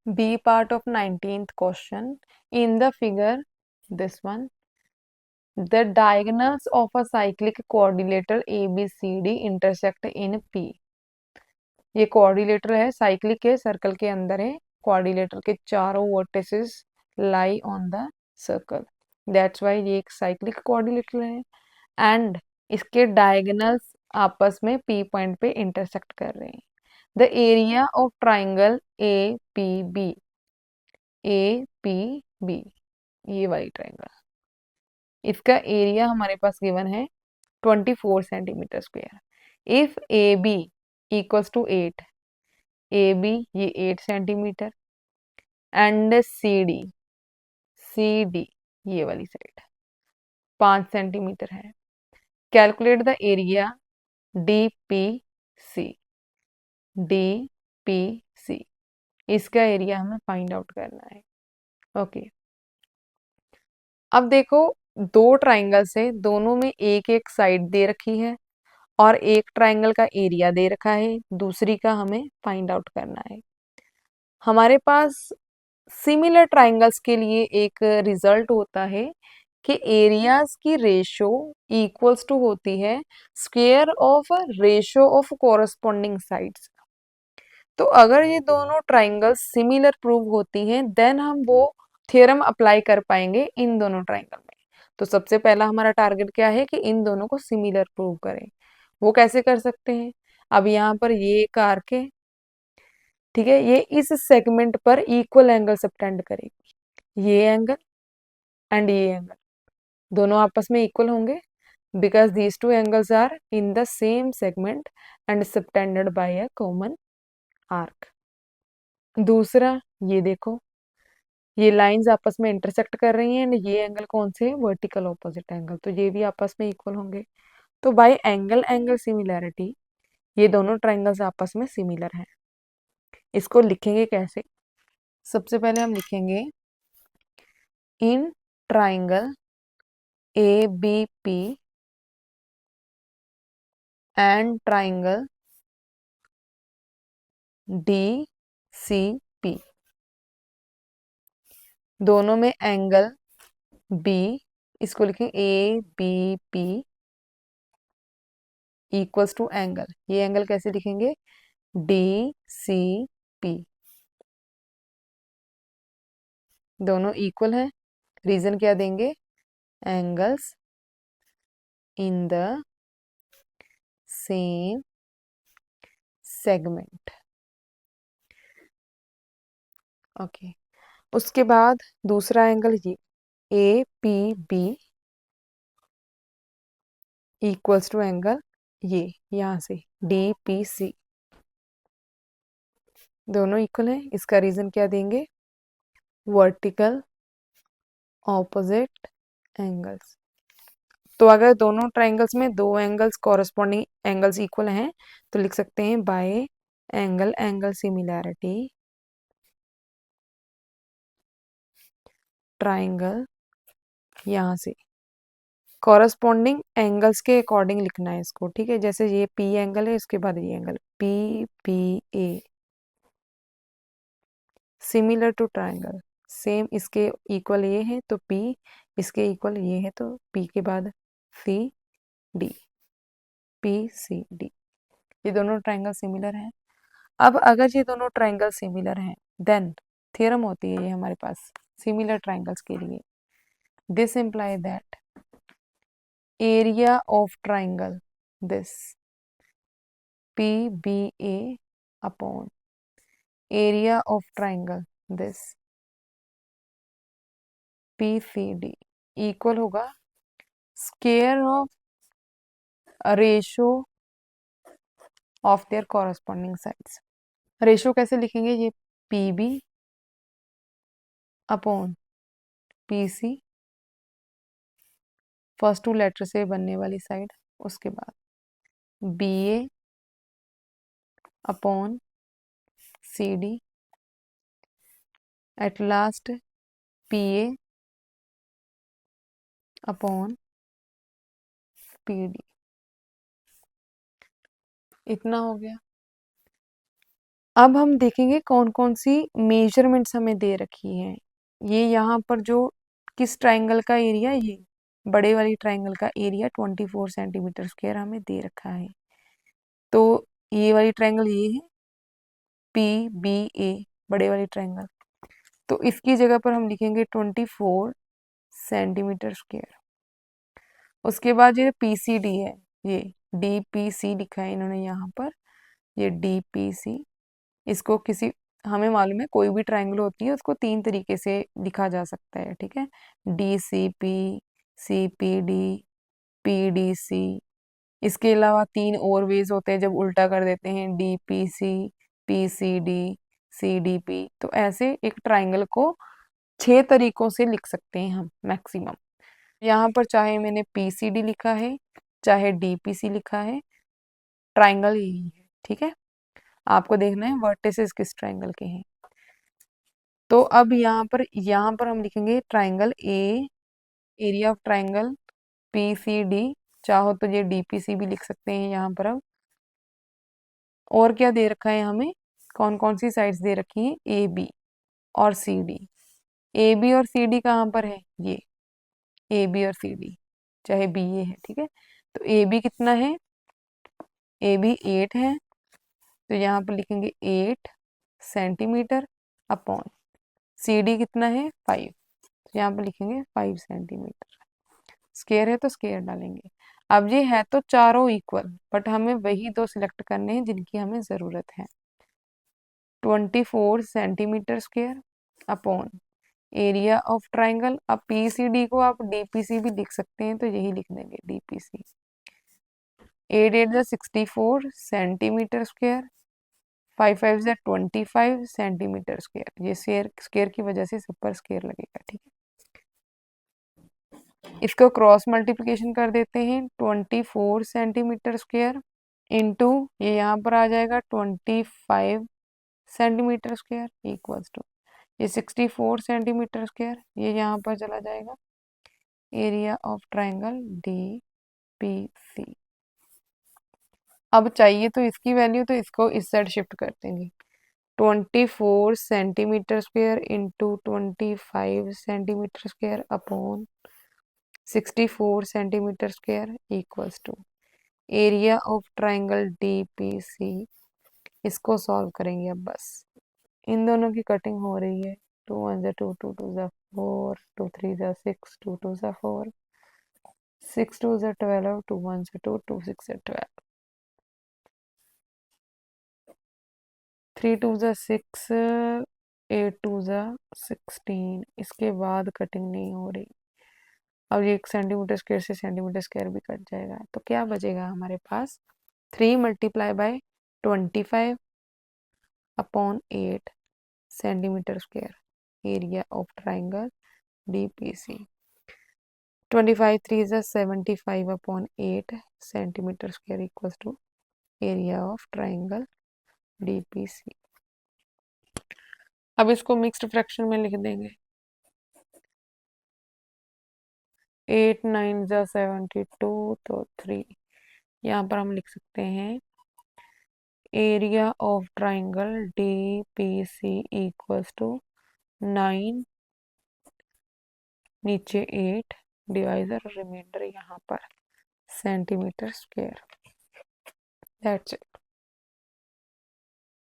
B part of 19th question. In the figure, this one, the diagonals of a cyclic quadrilateral ABCD intersect in P. ये quadrilateral है, cyclic के circle के अंदर है, quadrilateral के चारों vertices lie on the circle. That's why ये एक cyclic quadrilateral है and इसके diagonals आपस में P पॉइंट पे intersect कर रहे हैं. The area of triangle APB, APB, ये वाली ट्राइंगल, इसका एरिया हमारे पास गिवन है 24 centimetre square. If A B equals to 8, A B ये 8 सेंटीमीटर एंड सी डी ये वाली साइड 5 सेंटीमीटर है. Calculate the area D P C, D P C, इसका एरिया हमें फाइंड आउट करना है. ओके, अब देखो दो ट्राइंगल्स है, दोनों में एक एक साइड दे रखी है और एक ट्राइंगल का एरिया दे रखा है, दूसरी का हमें फाइंड आउट करना है. हमारे पास सिमिलर ट्राइंगल्स के लिए एक रिजल्ट होता है कि एरियाज की रेशो इक्वल्स टू होती है square of ratio of corresponding sides. तो अगर ये दोनों ट्राइंगल्स सिमिलर प्रूव होती हैं देन हम वो थ्योरम अप्लाई कर पाएंगे इन दोनों ट्राइंगल में. तो सबसे पहला हमारा टारगेट क्या है कि इन दोनों को सिमिलर प्रूव करें. वो कैसे कर सकते हैं? अब यहाँ पर ये एक आर्क है, ठीक है, ये इस सेगमेंट पर इक्वल एंगल सबटेंड करेगी. ये एंगल एंड ये एंगल दोनों आपस में इक्वल होंगे because these two angles are in the same segment and subtended by a common arc. दूसरा, ये देखो ये लाइंस आपस में इंटरसेक्ट कर रही हैं एंड ये एंगल कौन से है? वर्टिकल ऑपोजिट एंगल, तो ये भी आपस में इक्वल होंगे. तो बाय एंगल एंगल सिमिलैरिटी ये दोनों ट्राइंगल्स आपस में सिमिलर हैं. इसको लिखेंगे कैसे? सबसे पहले हम लिखेंगे in triangle A B P and triangle D C P, दोनों में एंगल बी, इसको लिखें A B P equals to angle, ये एंगल कैसे लिखेंगे? D C P. दोनों इक्वल है, रीजन क्या देंगे? Angles in the same segment. Okay, उसके बाद दूसरा एंगल ये A P B equals to angle ये यहां से डी पी सी, दोनों इक्वल है. इसका रीजन क्या देंगे? Vertical opposite angles. तो अगर दोनों ट्राइंगल्स में दो एंगल्स कॉरस्पॉन्डिंग एंगल्स इक्वल हैं तो लिख सकते हैं bye angle angle similarity triangle, यहाँ से कॉरस्पॉन्डिंग एंगल्स के अकॉर्डिंग लिखना है इसको, ठीक है. जैसे ये पी एंगल है, इसके बाद ये angle P P A similar to triangle, same इसके इक्वल ये है तो पी, इसके इक्वल ये है तो पी के बाद C D, P C D, ये दोनों ट्राइंगल सिमिलर हैं. अब अगर ये दोनों ट्राइंगल सिमिलर हैं देन थ्योरम होती है ये हमारे पास सिमिलर ट्राइंगल्स के लिए. This imply that area of triangle this P B A upon area of triangle this P C D equal होगा square of ratio of their corresponding sides. Ratio कैसे लिखेंगे? ये P B upon P C, first to letter से बनने वाली side, उसके बाद B A upon C D, at last P A upon P D. इतना हो गया. अब हम देखेंगे कौन कौन सी मेजरमेंट्स हमें दे रखी हैं। ये यहाँ पर जो किस ट्राइंगल का एरिया, ये बड़े वाली ट्राइंगल का एरिया 24 सेंटीमीटर स्क्वायर हमें दे रखा है। तो ये वाली ट्राइंगल ये है PBA, बड़े वाली ट्राइंगल। तो इसकी जगह पर हम लिखेंगे 24 सेंटीमीटर स्क्वायर। उसके बाद ये PCD है, ये DPC लिखा है इन्होंने यहाँ पर, ये DPC। इसको किसी, हमें मालूम है कोई भी ट्राइंगल होती है उसको 3 तरीके से लिखा जा सकता है, ठीक है। DCP, CPD, PDC। इसके अलावा 3 और वेज होते हैं जब उल्टा कर देते हैं, DPC, PCD, CDP। तो ऐसे एक ट्राइंगल को 6 तरीकों से लिख सकते हैं हम मैक्सिमम। यहाँ पर चाहे मैंने PCD लिखा है चाहे DPC लिखा है, ट्राइंगल यही है, ठीक है। आपको देखना है वर्टिसेस किस ट्राइंगल के हैं। तो अब यहाँ पर हम लिखेंगे triangle A, area of triangle PCD। चाहो तो ये DPC भी लिख सकते हैं यहाँ पर। अब और क्या दे रखा है हमें, कौन कौन सी साइड्स दे रखी हैं, AB और CD। AB और CD कहाँ पर है, ये AB और CD, चाहे BA है, ठीक है। तो AB कितना है, AB 8 है, तो यहाँ पर लिखेंगे 8 सेंटीमीटर अपॉन CD कितना है 5, तो यहाँ पर लिखेंगे 5 सेंटीमीटर। स्क्वायर है तो स्क्वायर डालेंगे। अब ये है तो चारों इक्वल, बट हमें वही दो सिलेक्ट करने हैं जिनकी हमें ज़रूरत है। 24 centimetre square upon area of triangle. अब PCD को आप DPC भी लिख सकते हैं, तो यही लिख देंगे DPC। 8 8 64 centimetre square, 5 5 25 centimetre square. ये स्क्वायर स्क्वायर की वजह से सब पर स्क्वायर लगेगा, ठीक है। इसको क्रॉस मल्टीप्लिकेशन कर देते हैं, 24 सेंटीमीटर स्क्वायर इंटू ये यहाँ पर आ जाएगा 25 सेंटीमीटर स्क्वायर इक्वल्स टू ये 64 सेंटीमीटर स्क्वायर, ये यहाँ पर चला जाएगा, एरिया ऑफ ट्राइंगल DPC। अब चाहिए तो इसकी वैल्यू, तो इसको इस साइड शिफ्ट कर देंगे। 24 centimetre square into 25 centimetre square upon 64 centimetre square equals to area of triangle DPC। इसको सॉल्व करेंगे अब बस। इन दोनों की कटिंग हो रही है, 2 1 2 2 2 4, 2 3 6, 2 2 4, 6 2 12, 2 1 2, 2 6 12, 3 2 6, 8 2 16। इसके बाद कटिंग नहीं हो रही। अब ये 1 सेंटीमीटर स्क्वायर से सेंटीमीटर स्क्वायर भी कट जाएगा, तो क्या बचेगा हमारे पास, 3 multiply by 25 upon 8 centimetre square, area of triangle DPC। 25 3 75 upon 8 centimetre square equals to area of triangle DPC। अब इसको मिक्स्ड फ्रैक्शन में लिख देंगे, 8 9 72, तो 3। यहाँ पर हम लिख सकते हैं area of triangle DPC equals to 9, नीचे 8, डिवाइजर रिमाइंडर यहाँ पर सेंटीमीटर स्क्वायर। That's it.